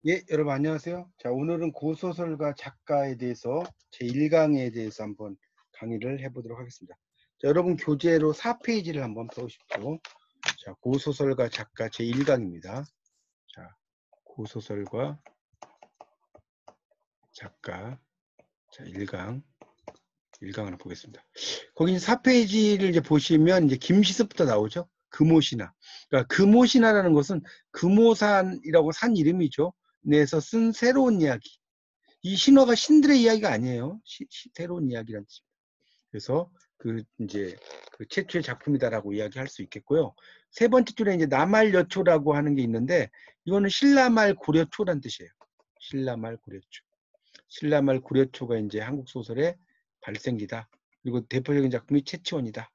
예, 여러분 안녕하세요. 자, 오늘은 고소설가 작가에 대해서 제1강에 대해서 한번 강의를 해보도록 하겠습니다. 자, 여러분 교재로 4페이지를 한번 펴보십시오. 자, 고소설가 작가 제1강입니다. 자, 고소설가 작가 자, 1강. 1강을 보겠습니다. 거기 4페이지를 이제 보시면 이제 김시습부터 나오죠. 금오신화. 그러니까 금오신화라는 것은 금오산이라고 산 이름이죠. 내에서 쓴 새로운 이야기. 이 신화가 신들의 이야기가 아니에요. 새로운 이야기란 뜻입니다. 그래서 이제 그 최초의 작품이다라고 이야기할 수 있겠고요. 세 번째 줄에 이제 남할여초라고 하는 게 있는데 이거는 신라말 고려초란 뜻이에요. 신라말 고려초. 신라말 고려초가 이제 한국 소설의 발생기다. 그리고 대표적인 작품이 채치원이다.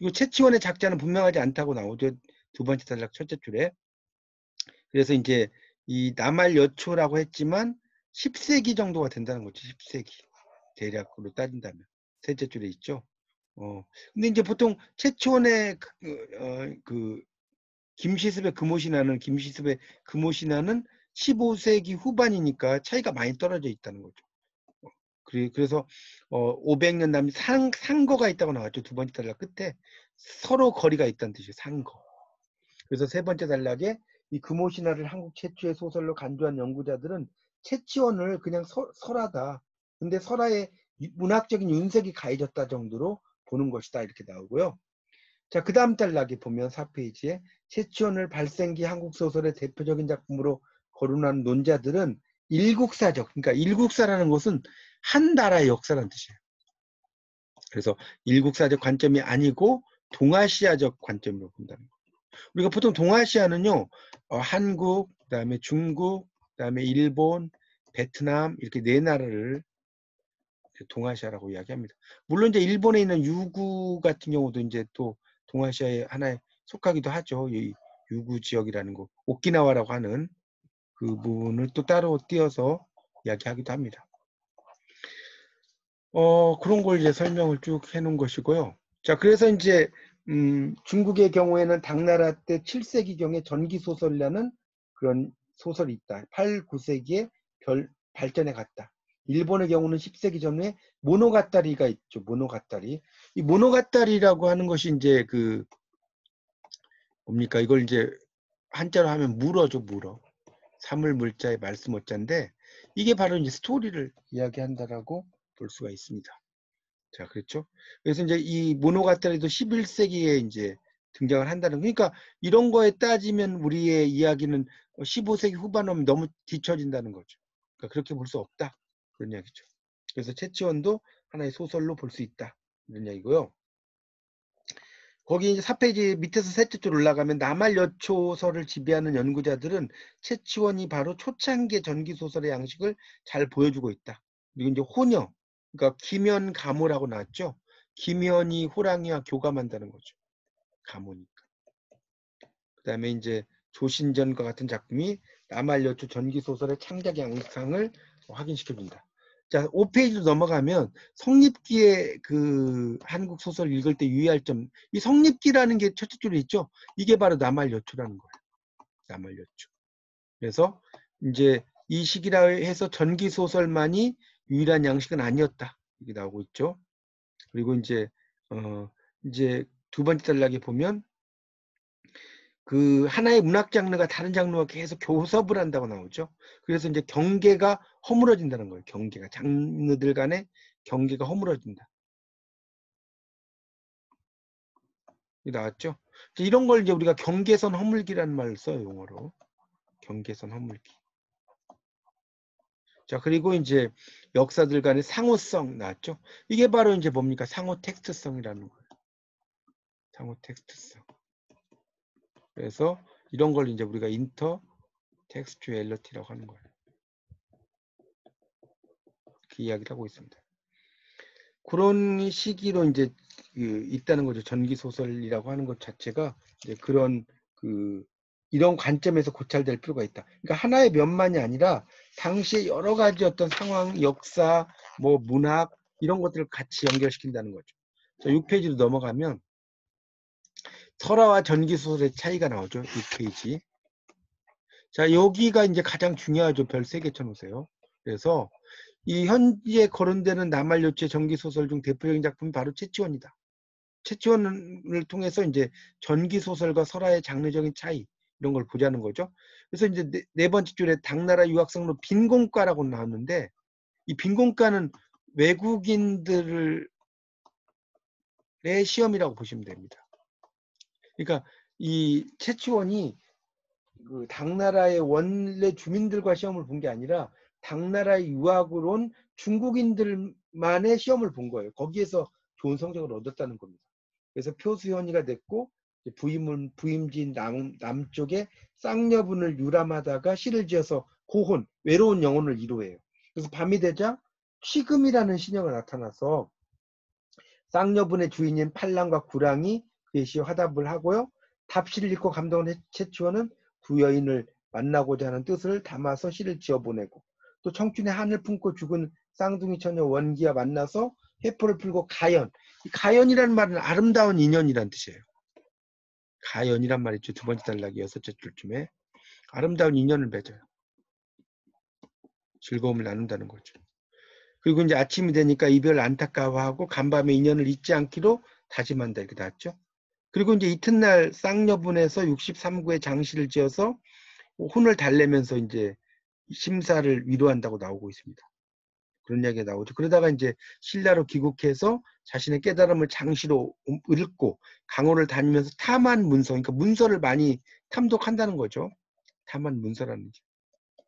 이거 채치원의 작자는 분명하지 않다고 나오죠. 두 번째 단락 첫째 줄에. 그래서 이제 이 남할여초라고 했지만 10세기 정도가 된다는 거죠. 10세기. 대략으로 따진다면. 셋째 줄에 있죠. 근데 이제 보통 최초원의 김시습의 금오신화는 15세기 후반이니까 차이가 많이 떨어져 있다는 거죠. 그래서 500년 남짓 상거가 있다고 나왔죠. 두 번째 단락 끝에 서로 거리가 있다는 뜻이에요. 상거. 그래서 세 번째 단락에 이 금오신화를 한국 최초의 소설로 간주한 연구자들은 채치원을 그냥 설화다. 근데 설화에 문학적인 윤색이 가해졌다 정도로 보는 것이다. 이렇게 나오고요. 자, 그 다음 단락에 보면 4페이지에 채치원을 발생기 한국 소설의 대표적인 작품으로 거론한 논자들은 일국사적, 그러니까 일국사라는 것은 한 나라의 역사라는 뜻이에요. 그래서 일국사적 관점이 아니고 동아시아적 관점으로 본다는 거예요. 우리가 보통 동아시아는요, 한국, 그다음에 중국, 그다음에 일본, 베트남 이렇게 네 나라를 동아시아라고 이야기합니다. 물론 이제 일본에 있는 유구 같은 경우도 이제 또 동아시아의 하나에 속하기도 하죠. 이 유구 지역이라는 거, 오키나와라고 하는 그 부분을 또 따로 띄어서 이야기하기도 합니다. 그런 걸 이제 설명을 쭉 해놓은 것이고요. 자, 그래서 이제 중국의 경우에는 당나라 때 7세기경에 전기소설이라는 그런 소설이 있다. 8, 9세기에 발전해 갔다. 일본의 경우는 10세기 전에 모노가타리가 있죠. 모노가타리. 이 모노가타리라고 하는 것이 이제 뭡니까? 이걸 이제 한자로 하면 물어죠, 물어. 사물 물자의 말씀 어자인데 이게 바로 이제 스토리를 이야기한다라고 볼 수가 있습니다. 자, 그렇죠. 그래서 이제 이 모노가타리도 11세기에 이제 등장을 한다는, 그러니까 이런 거에 따지면 우리의 이야기는 15세기 후반 오면 너무 뒤처진다는 거죠. 그러니까 그렇게 볼 수 없다. 그런 이야기죠. 그래서 채치원도 하나의 소설로 볼 수 있다. 이런 이야기고요. 거기 이제 4페이지 밑에서 셋째 줄 올라가면 남할여초설을 지배하는 연구자들은 채치원이 바로 초창기의 전기소설의 양식을 잘 보여주고 있다. 그리고 이제 호녀, 그러니까 김연가모라고 나왔죠. 김연이 호랑이와 교감한다는 거죠. 가모니까. 그 다음에 이제 조신전과 같은 작품이 남할여초 전기소설의 창작 양상을 확인시켜준다. 자, 5페이지로 넘어가면 성립기의 그 한국 소설 읽을 때 유의할 점, 이 성립기라는 게 첫째 줄에 있죠. 이게 바로 남할여초라는 거예요. 남할여초. 그래서 이제 이 시기라 해서 전기 소설만이 유일한 양식은 아니었다. 이게 나오고 있죠. 그리고 이제 두 번째 단락에 보면 그 하나의 문학 장르가 다른 장르와 계속 교섭을 한다고 나오죠. 그래서 이제 경계가 허물어진다는 거예요. 경계가 장르들 간의 경계가 허물어진다. 나왔죠. 이런 걸 이제 우리가 경계선 허물기라는 말을 써요. 용어로. 경계선 허물기. 자, 그리고 이제 역사들 간의 상호성 나왔죠. 이게 바로 이제 뭡니까? 상호 텍스트성이라는 거예요. 상호 텍스트성. 그래서 이런 걸 이제 우리가 인터 텍스튜얼리티라고 하는 거예요. 그 이야기를 하고 있습니다. 그런 시기로 이제 있다는 거죠. 전기 소설이라고 하는 것 자체가 이제 그런 이런 관점에서 고찰될 필요가 있다. 그러니까 하나의 면만이 아니라 당시에 여러 가지 어떤 상황, 역사, 뭐 문학 이런 것들을 같이 연결시킨다는 거죠. 자, 6페이지로 넘어가면 설화와 전기 소설의 차이가 나오죠. 6페이지. 자, 여기가 이제 가장 중요하죠. 별 3개 쳐놓으세요. 그래서 이 현재 거론되는 나말요체 전기소설 중 대표적인 작품이 바로 채치원이다. 채치원을 통해서 이제 전기소설과 설화의 장르적인 차이, 이런 걸 보자는 거죠. 그래서 이제 네 번째 줄에 당나라 유학생로 빈공과라고 나왔는데, 이 빈공과는 외국인들의 시험이라고 보시면 됩니다. 그러니까 이 채치원이 그 당나라의 원래 주민들과 시험을 본 게 아니라 당나라의 유학으로 온 중국인들만의 시험을 본 거예요. 거기에서 좋은 성적을 얻었다는 겁니다. 그래서 표수현이가 됐고, 부임진 남쪽에 쌍여분을 유람하다가 시를 지어서 고혼, 외로운 영혼을 이루어요. 그래서 밤이 되자 취금이라는 시녀가 나타나서 쌍여분의 주인인 팔랑과 구랑이 그의 시에 화답을 하고요. 답시를 읽고 감동한 채치원은 두 여인을 만나고자 하는 뜻을 담아서 시를 지어보내고, 또 청춘의 한을 품고 죽은 쌍둥이 처녀 원기와 만나서 회포를 풀고 가연. 이 가연이라는 말은 아름다운 인연이란 뜻이에요. 가연이란 말이 있죠. 두 번째 단락이 6째 줄쯤에 아름다운 인연을 맺어요. 즐거움을 나눈다는 거죠. 그리고 이제 아침이 되니까 이별 안타까워하고 간밤에 인연을 잊지 않기로 다짐한다, 이렇게 나왔죠. 그리고 이제 이튿날 쌍여분에서 63구의 장시를 지어서 혼을 달래면서 이제 심사를 위로한다고 나오고 있습니다. 그런 이야기가 나오죠. 그러다가 이제 신라로 귀국해서 자신의 깨달음을 장시로 읽고 강호를 다니면서 탐한 문서, 그러니까 문서를 많이 탐독한다는 거죠. 탐한 문서라는 게.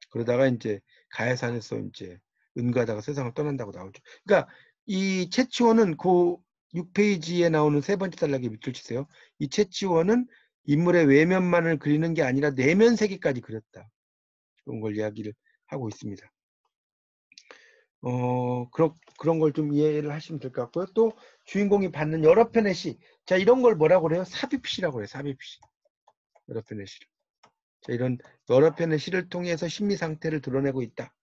그러다가 이제 가야산에서 이제 은가다가 세상을 떠난다고 나오죠. 그러니까 이 채치원은 그 6페이지에 나오는 세 번째 단락에 밑줄 치세요. 이 채치원은 인물의 외면만을 그리는 게 아니라 내면 세계까지 그렸다. 그런 걸 이야기를 하고 있습니다. 그런 걸 좀 이해를 하시면 될 것 같고요. 또 주인공이 받는 여러 편의 시. 자, 이런 걸 뭐라고 그래요? 삽입시라고 해요. 삽입시. 여러 편의 시. 자, 이런 여러 편의 시를 통해서 심리 상태를 드러내고 있다.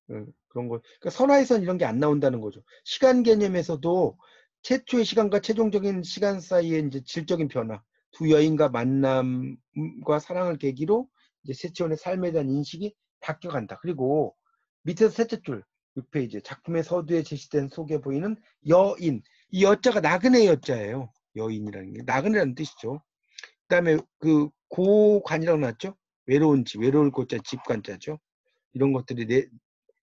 그런 거. 그러니까 선화에서는 이런 게 안 나온다는 거죠. 시간 개념에서도 최초의 시간과 최종적인 시간 사이의 이제 질적인 변화, 두 여인과 만남과 사랑을 계기로 이제 채치원의 삶에 대한 인식이 바뀌어간다. 그리고 밑에서 셋째 줄 6페이지 작품의 서두에 제시된 속에 보이는 여인. 이 여자가 나그네 여자예요. 여인이라는 게 나그네라는 뜻이죠. 그다음에 그 고관이라고 나왔죠. 외로운 집, 외로울 고자 집관자죠. 이런 것들이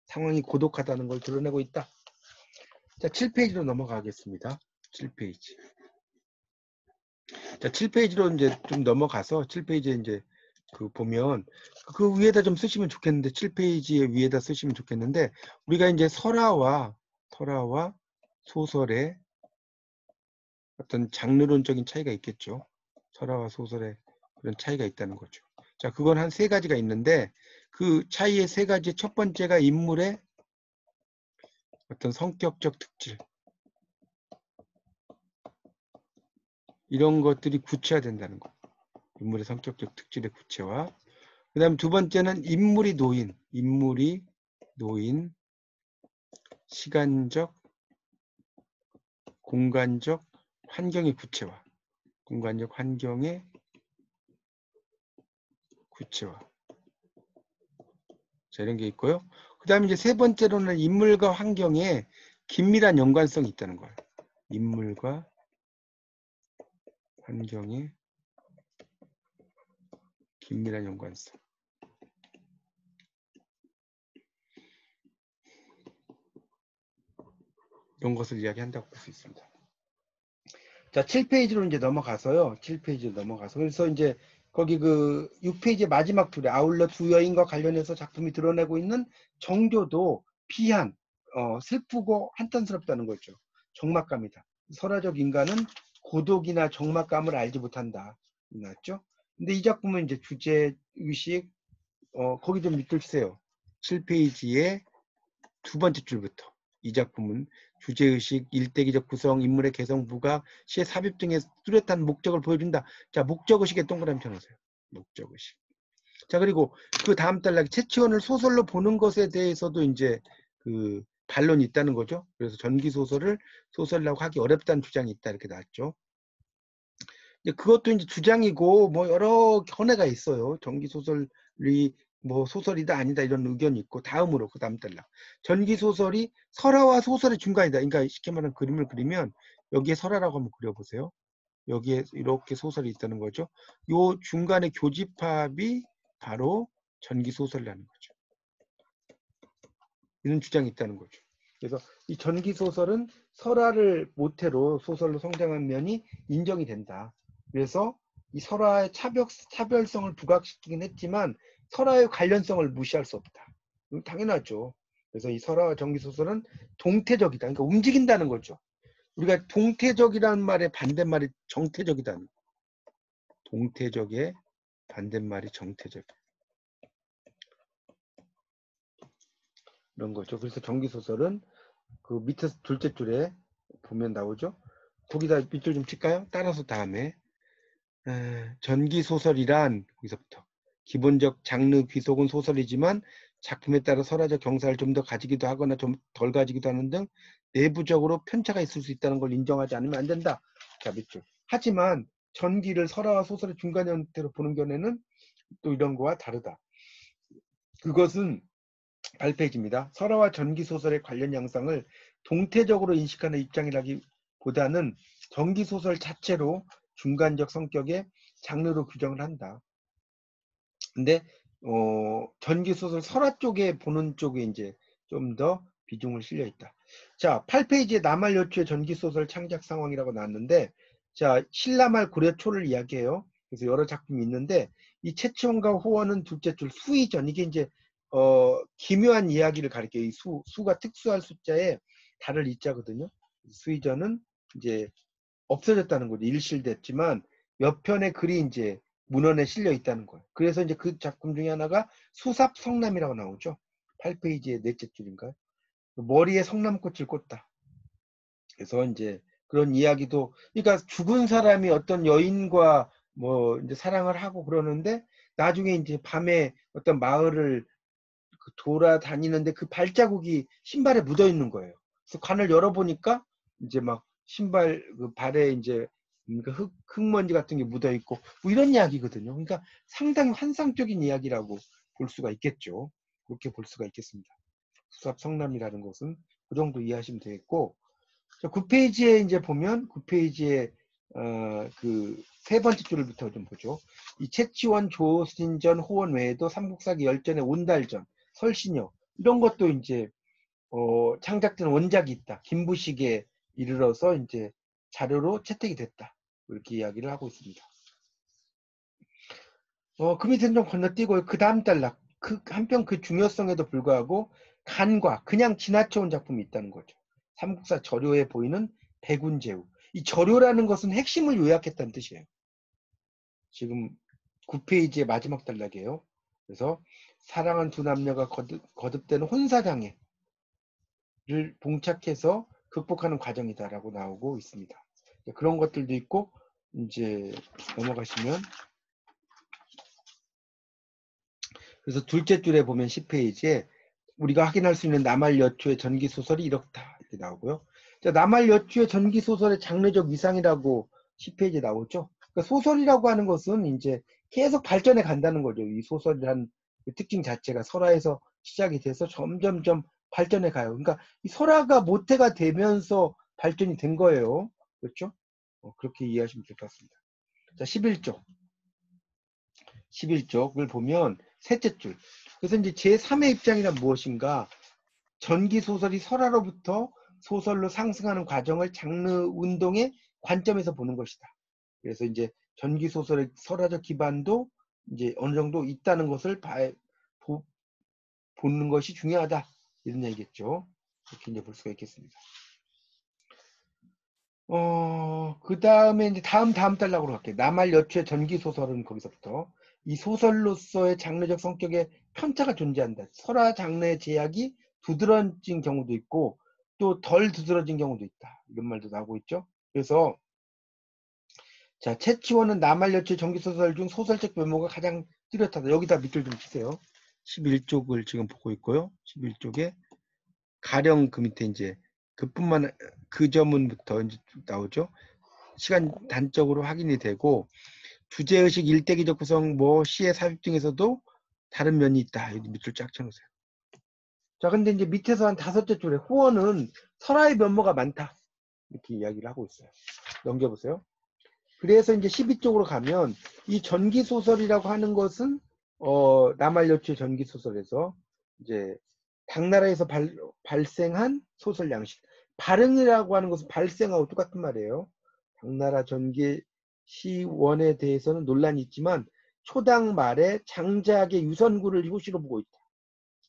상황이 고독하다는 걸 드러내고 있다. 자, 7페이지로 넘어가겠습니다. 7페이지. 자, 7페이지로 이제 좀 넘어가서 7페이지에 이제 그 보면 그 위에다 좀 쓰시면 좋겠는데 7페이지에 위에다 쓰시면 좋겠는데 우리가 이제 설화와 소설의 어떤 장르론적인 차이가 있겠죠. 설화와 소설의 그런 차이가 있다는 거죠. 자, 그건 한 3가지가 있는데 그 차이의 3가지 첫 번째가 인물의 어떤 성격적 특질, 이런 것들이 구체화된다는 거. 인물의 성격적 특질의 구체화. 그 다음 두 번째는 인물이 놓인 시간적, 공간적 환경의 구체화. 공간적 환경의 구체화. 자, 이런 게 있고요. 그 다음에 이제 세 번째로는 인물과 환경에 긴밀한 연관성이 있다는 거예요. 인물과 환경에 긴밀한 연관성. 이런 것을 이야기한다고 볼 수 있습니다. 자, 7페이지로 이제 넘어가서요. 7페이지로 넘어가서. 그래서 이제 거기 그 6페이지 마지막 줄에 아울러 두 여인과 관련해서 작품이 드러내고 있는 정조도 비한, 슬프고 한탄스럽다는 거죠. 적막감이다. 설화적 인간은 고독이나 적막감을 알지 못한다. 맞죠? 근데 이 작품은 이제 주제 의식, 거기 좀 밑줄 치세요. 7페이지에 두 번째 줄부터. 이 작품은 주제의식, 일대기적 구성, 인물의 개성, 부각, 시의 삽입 등의 뚜렷한 목적을 보여준다. 자, 목적의식에 동그라미 쳐놓으세요. 목적의식. 자, 그리고 그 다음 단락에 채치원을 소설로 보는 것에 대해서도 이제 그 반론이 있다는 거죠. 그래서 전기소설을 소설이라고 하기 어렵다는 주장이 있다. 이렇게 나왔죠. 그것도 이제 주장이고 뭐 여러 견해가 있어요. 전기소설이 뭐 소설이다 아니다 이런 의견이 있고 다음으로 그 다음 단락 전기 소설이 설화와 소설의 중간이다. 그러니까 쉽게 말하면 그림을 그리면 여기에 설화라고 한번 그려보세요. 여기에 이렇게 소설이 있다는 거죠. 요 중간에 교집합이 바로 전기 소설이라는 거죠. 이런 주장이 있다는 거죠. 그래서 이 전기 소설은 설화를 모태로 소설로 성장한 면이 인정이 된다. 그래서 이 설화의 차별성을 부각시키긴 했지만 설화의 관련성을 무시할 수 없다. 당연하죠. 그래서 이 설화와 전기 소설은 동태적이다. 그러니까 움직인다는 거죠. 우리가 동태적이라는 말의 반대말이 정태적이다는 거예요. 동태적의 반대말이 정태적. 이런 거죠. 그래서 전기 소설은 그 밑에 둘째 줄에 보면 나오죠. 거기다 밑줄 좀 칠까요? 따라서 다음에 전기 소설이란 여기서부터 기본적 장르 귀속은 소설이지만 작품에 따라 설화적 경사를 좀 더 가지기도 하거나 좀 덜 가지기도 하는 등 내부적으로 편차가 있을 수 있다는 걸 인정하지 않으면 안 된다. 자, 밑줄. 하지만 전기를 설화와 소설의 중간 형태로 보는 견해는 또 이런 거와 다르다. 그것은 8페이지입니다. 설화와 전기 소설의 관련 양상을 동태적으로 인식하는 입장이라기보다는 전기 소설 자체로 중간적 성격의 장르로 규정을 한다. 근데 전기 소설 설화 쪽에 보는 쪽에 이제 좀 더 비중을 실려 있다. 자, 8페이지에 남할 여초의 전기 소설 창작 상황이라고 나왔는데, 자, 신라말 고려 초를 이야기해요. 그래서 여러 작품이 있는데 이 채치원과 호원은 둘째 줄 수의전 이게 이제 기묘한 이야기를 가리켜요. 이 수가 특수할 숫자에 달을 이자거든요. 수의전은 이제 없어졌다는 거죠. 일실됐지만 몇 편의 글이 이제 문헌에 실려 있다는 거예요. 그래서 이제 그 작품 중에 하나가 수삽성남이라고 나오죠. 8페이지의 넷째 줄인가요? 머리에 성남꽃을 꽂다. 그래서 이제 그런 이야기도 그러니까 죽은 사람이 어떤 여인과 뭐 이제 사랑을 하고 그러는데 나중에 이제 밤에 어떤 마을을 돌아다니는데 그 발자국이 신발에 묻어 있는 거예요. 그래서 관을 열어보니까 이제 막 신발 그 발에 이제 흙먼지 같은 게 묻어 있고 뭐 이런 이야기거든요. 그러니까 상당히 환상적인 이야기라고 볼 수가 있겠죠. 그렇게 볼 수가 있겠습니다. 수삽성남이라는 것은 그 정도 이해하시면 되겠고 9페이지에 이제 보면 9페이지에 그 세 번째 줄부터 좀 보죠. 이 채치원, 조신전, 호원 외에도 삼국사기 열전의 온달전, 설신여 이런 것도 이제 창작된 원작이 있다. 김부식에 이르러서 이제 자료로 채택이 됐다. 이렇게 이야기를 하고 있습니다. 그 밑에는 좀 건너뛰고 그 다음 단락 한편 그 중요성에도 불구하고 간과 그냥 지나쳐온 작품이 있다는 거죠. 삼국사 저료에 보이는 백운제우. 이 저료라는 것은 핵심을 요약했다는 뜻이에요. 지금 9페이지의 마지막 단락이에요. 그래서 사랑한 두 남녀가 거듭되는 혼사장애를 봉착해서 극복하는 과정이다라고 나오고 있습니다. 그런 것들도 있고 이제 넘어가시면 그래서 둘째 줄에 보면 10페이지에 우리가 확인할 수 있는 남할 여초의 전기 소설이 이렇다 이렇게 나오고요. 자, 남할 여초의 전기 소설의 장르적 위상이라고 10페이지에 나오죠. 그러니까 소설이라고 하는 것은 이제 계속 발전해 간다는 거죠. 이 소설이란 그 특징 자체가 설화에서 시작이 돼서 점점점 발전해 가요. 그러니까 이 설화가 모태가 되면서 발전이 된 거예요. 그렇죠? 그렇게 이해하시면 될 것 같습니다. 자, 11쪽을 보면 셋째 줄. 그래서 이제 제3의 입장이란 무엇인가? 전기 소설이 설화로부터 소설로 상승하는 과정을 장르 운동의 관점에서 보는 것이다. 그래서 이제 전기 소설의 설화적 기반도 이제 어느 정도 있다는 것을 보는 것이 중요하다. 이런 얘기겠죠. 이렇게 이제 볼 수가 있겠습니다. 그 다음에 이제 다음 단락으로 갈게요. 남할 여초의 전기 소설은 거기서부터 이 소설로서의 장르적 성격에 편차가 존재한다. 설화 장르의 제약이 두드러진 경우도 있고 또 덜 두드러진 경우도 있다. 이런 말도 나오고 있죠. 그래서 자, 채치원은 남할 여초의 전기 소설 중 소설적 면모가 가장 뚜렷하다. 여기다 밑줄 좀 치세요. 11쪽을 지금 보고 있고요. 11쪽에 가령 그 밑에 이제 그뿐만 그 점문부터 이제 나오죠. 시간 단적으로 확인이 되고 주제의식 일대기적 구성 뭐 시의 삽입 등에서도 다른 면이 있다. 여기 밑줄 쫙 쳐놓으세요. 자, 근데 이제 밑에서 한 5째 줄에 후원은 설화의 면모가 많다. 이렇게 이야기를 하고 있어요. 넘겨보세요. 그래서 이제 12쪽으로 가면 이 전기소설이라고 하는 것은 남한여추의 전기소설에서 이제 당나라에서 발생한 소설 양식. 발행이라고 하는 것은 발생하고 똑같은 말이에요. 당나라 전기 시원에 대해서는 논란이 있지만 초당 말에 장작의 유선구를 효시로 보고 있다.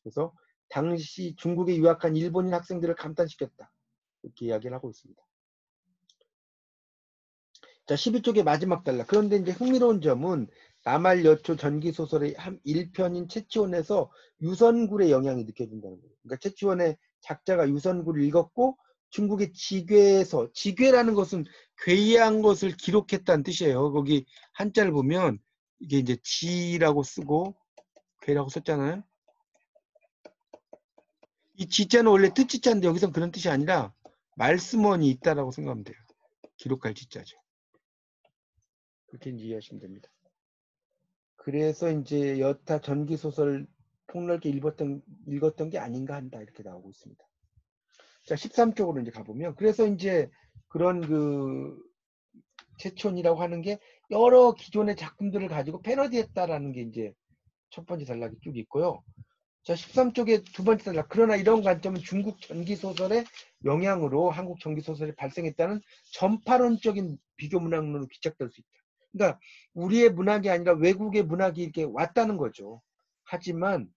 그래서 당시 중국에 유학한 일본인 학생들을 감탄시켰다. 이렇게 이야기를 하고 있습니다. 자, 12쪽의 마지막 단락. 그런데 이제 흥미로운 점은 남한여초 전기소설의 한 1편인 채치원에서 유선굴의 영향이 느껴진다는 거예요. 그러니까 채치원의 작자가 유선굴을 읽었고 중국의 지괴에서, 지괴라는 것은 괴이한 것을 기록했다는 뜻이에요. 거기 한자를 보면 이게 이제 지라고 쓰고 괴라고 썼잖아요. 이 지자는 원래 뜻지자인데 여기서 그런 뜻이 아니라 말씀원이 있다라고 생각하면 돼요. 기록할 지자죠. 그렇게 이제 이해하시면 됩니다. 그래서 이제 여타 전기소설 폭넓게 읽었던 게 아닌가 한다. 이렇게 나오고 있습니다. 자, 13쪽으로 이제 가보면, 그래서 이제 그런 채촌이라고 하는 게 여러 기존의 작품들을 가지고 패러디했다라는 게 이제 첫 번째 단락이 쭉 있고요. 자, 13쪽의 두 번째 단락. 그러나 이런 관점은 중국 전기소설의 영향으로 한국 전기소설이 발생했다는 전파론적인 비교 문학론으로 귀착될 수 있다. 그러니까 우리의 문학이 아니라 외국의 문학이 이렇게 왔다는 거죠. 하지만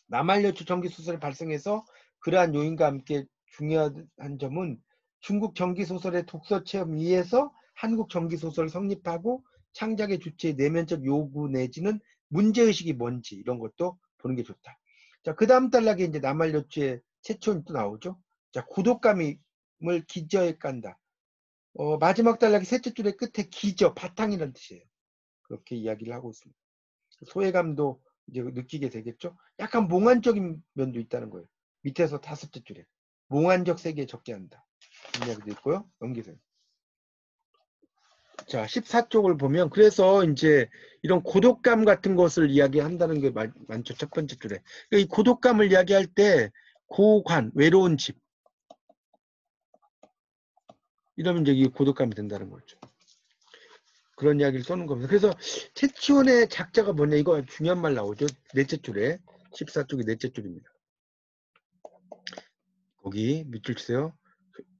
남한여초 전기소설이 발생해서 그러한 요인과 함께 중요한 점은 중국 전기소설의 독서 체험 위에서 한국 전기소설을 성립하고 창작의 주체의 내면적 요구 내지는 문제의식이 뭔지 이런 것도 보는 게 좋다. 자, 그 다음 단락에 이제 남한여초의 최초는 또 나오죠. 자, 고독감을 기저에 깐다. 마지막 단락의 셋째 줄의 끝에 기저, 바탕이라는 뜻이에요. 그렇게 이야기를 하고 있습니다. 소외감도 이제 느끼게 되겠죠. 약간 몽환적인 면도 있다는 거예요. 밑에서 5째 줄에 몽환적 세계에 적게 한다. 이런 이야기도 있고요. 넘기세요. 자, 14쪽을 보면 그래서 이제 이런 고독감 같은 것을 이야기한다는 게 많죠. 첫 번째 줄에. 이 고독감을 이야기할 때 고관, 외로운 집 이러면 이제 이 고독감이 된다는 거죠. 그런 이야기를 써는 겁니다. 그래서 채치원의 작자가 뭐냐, 이거 중요한 말 나오죠. 넷째 줄에 14쪽이 넷째 줄입니다. 거기 밑줄 치세요.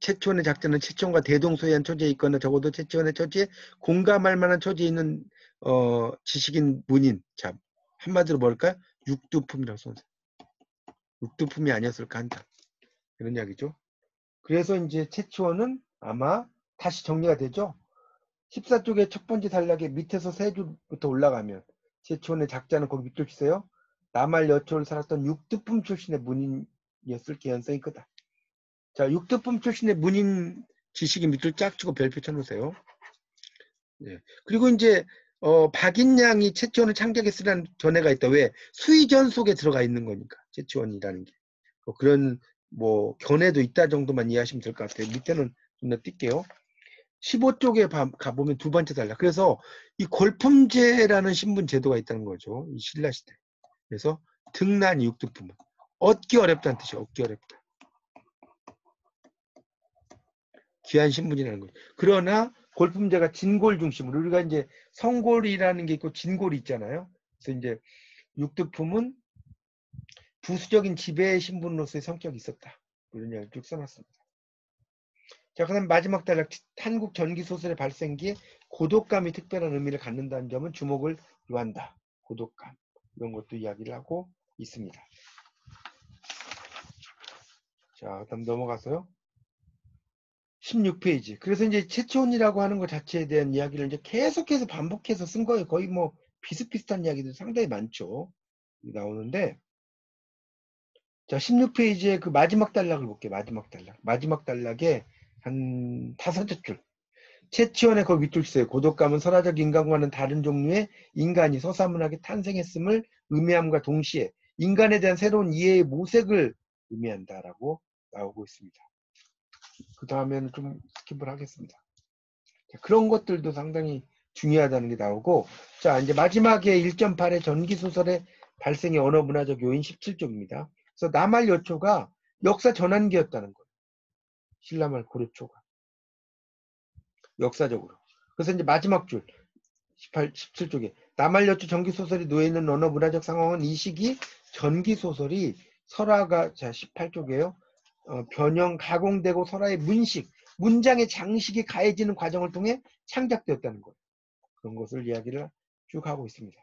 채치원의 작자는 채치원과 대동소이한 처지에 있거나 적어도 채치원의 처지에 공감할 만한 처지에 있는 지식인 문인. 자, 한마디로 뭘까요? 육두품이라고 써요. 육두품이 아니었을까 한다. 이런 이야기죠. 그래서 이제 채치원은 아마 다시 정리가 되죠. 14쪽의 첫 번째 단락에 밑에서 세 줄부터 올라가면 채치원의 작자는 거기 밑줄 치세요. 남할 여초를 살았던 육두품 출신의 문인이었을 개연성이 크다. 자, 육두품 출신의 문인 지식인 밑줄 쫙 치고 별표 쳐놓으세요. 네. 그리고 이제 박인양이 채치원을 창작했으라는 견해가 있다. 왜? 수의전 속에 들어가 있는 거니까 채치원이라는 게. 그런 뭐 견해도 있다 정도만 이해하시면 될 것 같아요. 밑에는 좀 더 뛸게요. 15쪽에 가보면 두 번째 단락. 그래서 이 골품제라는 신분 제도가 있다는 거죠. 이 신라시대. 그래서 등난이 육두품은 얻기 어렵다는 뜻이에요. 얻기 어렵다. 귀한 신분이라는 거죠. 그러나 골품제가 진골 중심으로, 우리가 이제 성골이라는 게 있고 진골이 있잖아요. 그래서 이제 육두품은 부수적인 지배 신분으로서의 성격이 있었다. 이런 이야기 쭉 써놨습니다. 자, 그 다음 마지막 단락. 한국 전기소설의 발생기에 고독감이 특별한 의미를 갖는다는 점은 주목을 요한다. 고독감. 이런 것도 이야기를 하고 있습니다. 자, 그다음 넘어가서요. 16페이지. 그래서 이제 채치원이라고 하는 것 자체에 대한 이야기를 이제 계속해서 반복해서 쓴 거예요. 거의 뭐 비슷비슷한 이야기들 상당히 많죠. 나오는데, 자, 16페이지의 그 마지막 단락을 볼게요. 마지막 단락. 마지막 단락에 한 5째 줄. 채치원의 그 밑줄 치세요. 고독감은 설화적 인간과는 다른 종류의 인간이 서사문학에 탄생했음을 의미함과 동시에 인간에 대한 새로운 이해의 모색을 의미한다라고 나오고 있습니다. 그 다음에는 좀 스킵을 하겠습니다. 자, 그런 것들도 상당히 중요하다는 게 나오고, 자, 이제 마지막에 1.8의 전기소설의 발생의 언어문화적 요인 17쪽입니다. 그래서 남할 여초가 역사 전환기였다는 거예요. 신라말 고려초가. 역사적으로. 그래서 이제 마지막 줄, 17쪽에 남할 여초 전기소설이 놓여있는 언어문화적 상황은 이 시기 전기소설이 설화가, 자, 18쪽이에요. 변형, 가공되고 설화의 문식, 문장의 장식이 가해지는 과정을 통해 창작되었다는 거예요. 그런 것을 이야기를 쭉 하고 있습니다.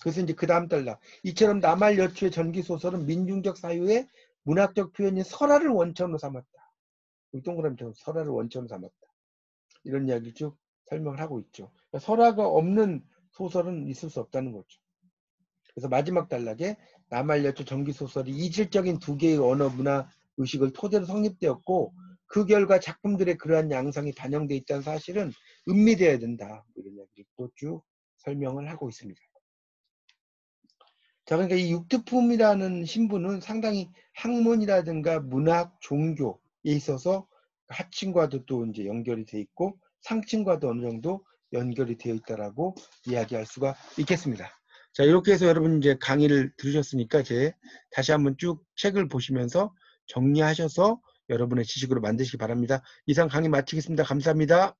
그래서 이제 그 다음 달라. 이처럼 남할 여초의 전기소설은 민중적 사유의 문학적 표현인 설화를 원천으로 삼았다. 동그라미처럼 설화를 원천으로 삼았다. 이런 이야기 쭉 설명을 하고 있죠. 그러니까 설화가 없는 소설은 있을 수 없다는 거죠. 그래서 마지막 단락에 남할 여초 전기소설이 이질적인 두 개의 언어 문화 의식을 토대로 성립되었고 그 결과 작품들의 그러한 양상이 반영되어 있다는 사실은 음미되어야 된다. 이런 이야기를 또 쭉 설명을 하고 있습니다. 자, 그러니까 이 육트품이라는 신부는 상당히 학문이라든가 문학, 종교에 있어서 하층과도 또 이제 연결이 돼 있고 상층과도 어느 정도 연결이 되어 있다라고 이야기할 수가 있겠습니다. 자, 이렇게 해서 여러분 이제 강의를 들으셨으니까 이제 다시 한번 쭉 책을 보시면서 정리하셔서 여러분의 지식으로 만드시기 바랍니다. 이상 강의 마치겠습니다. 감사합니다.